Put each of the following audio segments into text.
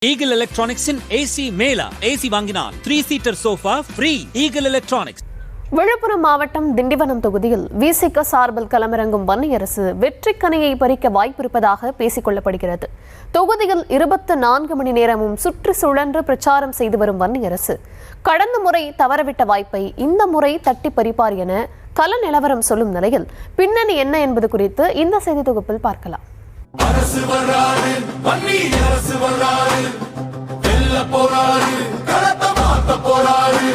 Eagle Electronics in AC mela AC வாங்கினால் 3-seater sofa free. Eagle Electronics. Villupuram மாவட்டம் திண்டிவனம் தொகுதியில் விசிக சார்பில் களமிறங்கும் வன்னியரசு வெற்றிக்கனியை பறிக்க வாய்ப்பிருப்பதாக பேசிக் கொள்ளப்படுகிறது. தொகுதியில் 24 மணி நேரமும் சுற்றி சுழன்று பிரச்சாரம் செய்து வரும் வன்னியரசு கடந்த முறை தவறவிட்ட வாய்ப்பை இந்த முறை தட்டி பறிப்பார் என கள நிலவரம் சொல்லும் நிலையில் பின்னணி என்ன என்பது குறித்து இந்த செய்தி தொகுப்பில் பார்க்கலாம். அரசு வராது வன்னி அரசு வராது வெல்ல போராடு களத்தை மாத்த போராடு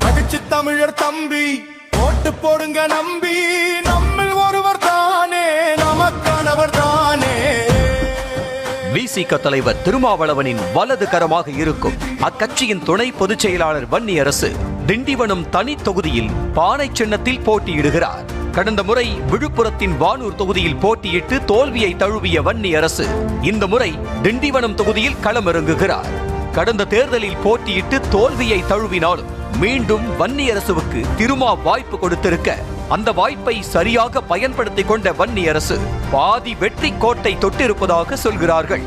மகிழ்ச்சி தமிழர் தம்பி ஓட்டு போடுங்க நம்பி நம்மில் ஒருவர் தானே நமக்கானவர் தானே. விசிக தலைவர் திருமாவளவனின் வலது கரமாக இருக்கும் அக்கட்சியின் துணை பொதுச் செயலாளர் வன்னியரசு திண்டிவனம் தனி தொகுதியில் பானை சின்னத்தில் போட்டியிடுகிறார். கடந்த முறை விழுப்புரத்தின் வானூர் தொகுதியில் போட்டியிட்டு தோல்வியை தழுவிய வன்னியரசு இந்த முறை திண்டிவனம் தொகுதியில் களமிறங்குகிறார். கடந்த தேர்தலில் போட்டியிட்டு தோல்வியை தழுவினாலும் மீண்டும் வன்னியரசுவுக்கு திருமா வாய்ப்பு கொடுத்திருக்க அந்த வாய்ப்பை சரியாக பயன்படுத்திக் கொண்ட வன்னியரசு பாதி வெற்றி கோட்டை தொட்டிருப்பதாக சொல்கிறார்கள்.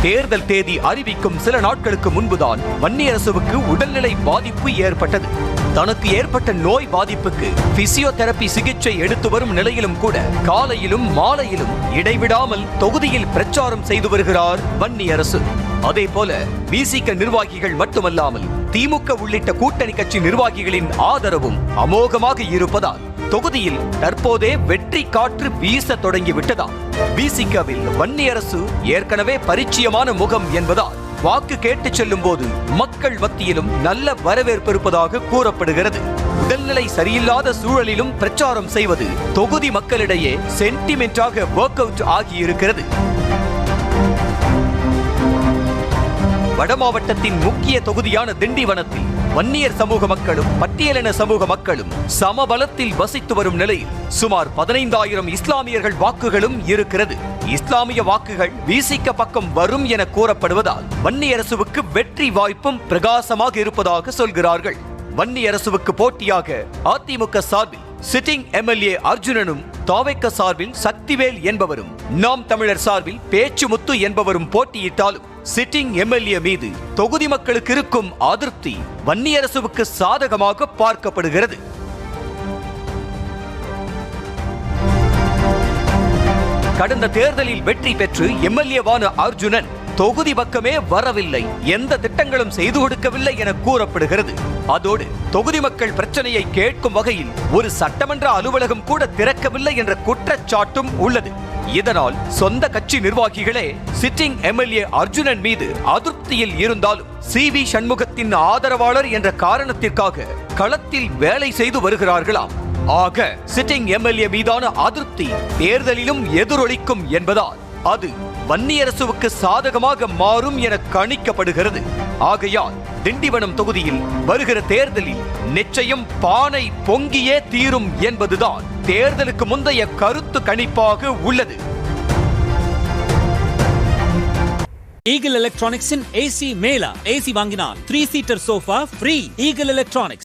தேர்தல் தேதி அறிவிக்கும் சில நாட்களுக்கு முன்புதான் வன்னியரசுவுக்கு உடல்நிலை பாதிப்பு ஏற்பட்டது. தனக்கு ஏற்பட்ட நோய் பாதிப்புக்கு பிசியோதெரபி சிகிச்சை எடுத்து வரும் நிலையிலும் கூட காலையிலும் மாலையிலும் இடைவிடாமல் தொகுதியில் பிரச்சாரம் செய்து வருகிறார் வன்னியரசு. அதே போல விசிக நிர்வாகிகள் மட்டுமல்லாமல் திமுக உள்ளிட்ட கூட்டணி கட்சி நிர்வாகிகளின் ஆதரவும் அமோகமாக இருப்பதால் தொகுதியில் தற்போதே வெற்றி காற்று வீச தொடங்கிவிட்டதாம். விசிகவில் வன்னியரசு ஏற்கனவே பரிச்சயமான முகம் என்பதால் வாக்கு கேட்டு செல்லும் போது மக்கள் மத்தியிலும் நல்ல வரவேற்பு இருப்பதாக கூறப்படுகிறது. உடல்நிலை சரியில்லாத சூழலிலும் பிரச்சாரம் செய்வது தொகுதி மக்களிடையே சென்டிமெண்டாக ஒர்க் அவுட் ஆகியிருக்கிறது. வட மாவட்டத்தின் முக்கிய தொகுதியான திண்டிவனத்தில் வன்னியர் சமூக மக்களும் பட்டியலின சமூக மக்களும் சமபலத்தில் வசித்து வரும் நிலையில் சுமார் 15,000 இஸ்லாமியர்கள் வாக்குகளும் இருக்கிறது. இஸ்லாமிய வாக்குகள் விசிக பக்கம் வரும் என கூறப்படுவதால் வன்னியரசுவுக்கு வெற்றி வாய்ப்பும் பிரகாசமாக இருப்பதாக சொல்கிறார்கள். வன்னியரசுவுக்கு போட்டியாக அதிமுக சார்பில் சிட்டிங் எம்எல்ஏ அர்ஜுனனும், தாவேக்க சார்பில் சக்திவேல் என்பவரும், நாம் தமிழர் சார்பில் பேச்சுமுத்து என்பவரும் போட்டியிட்டாலும் சிட்டிங் எம்எல்ஏ மீது தொகுதி மக்களுக்கு இருக்கும் அதிருப்தி வன்னியரசுவுக்கு சாதகமாக பார்க்கப்படுகிறது. கடந்த தேர்தலில் வெற்றி பெற்று எம்எல்ஏவான அர்ஜுனன் தொகுதி பக்கமே வரவில்லை, எந்த திட்டங்களும் செய்து கொடுக்கவில்லை என கூறப்படுகிறது. அதோடு தொகுதி மக்கள் பிரச்சனையை கேட்கும் வகையில் ஒரு சட்டமன்ற அலுவலகம் கூட திறக்கவில்லை என்ற குற்றச்சாட்டும் உள்ளது. இதனால் சொந்த கட்சி நிர்வாகிகளே சிட்டிங் எம்எல்ஏ அர்ஜுனன் மீது அதிருப்தியில் இருந்தாலும் CV சண்முகத்தின் ஆதரவாளர் என்ற காரணத்திற்காக களத்தில் வேலை செய்து வருகிறார்களாம். ஆக சிட்டிங் எம்எல்ஏ மீதான அதிருப்தி தேர்தலிலும் எதிரொலிக்கும் என்பதால் அது வன்னியரசுவுக்கு சாதகமாக மாறும் என கணிக்கப்படுகிறது. ஆகையால் திண்டிவனம் தொகுதியில் வருகிற தேர்தலில் நிச்சயம் பானை பொங்கியே தீரும் என்பதுதான் தேர்தலுக்கு முந்தைய கருத்து கணிப்பாக உள்ளது. Eagle Electronics in AC mela AC வாங்கினால் 3-seater sofa free. Eagle Electronics.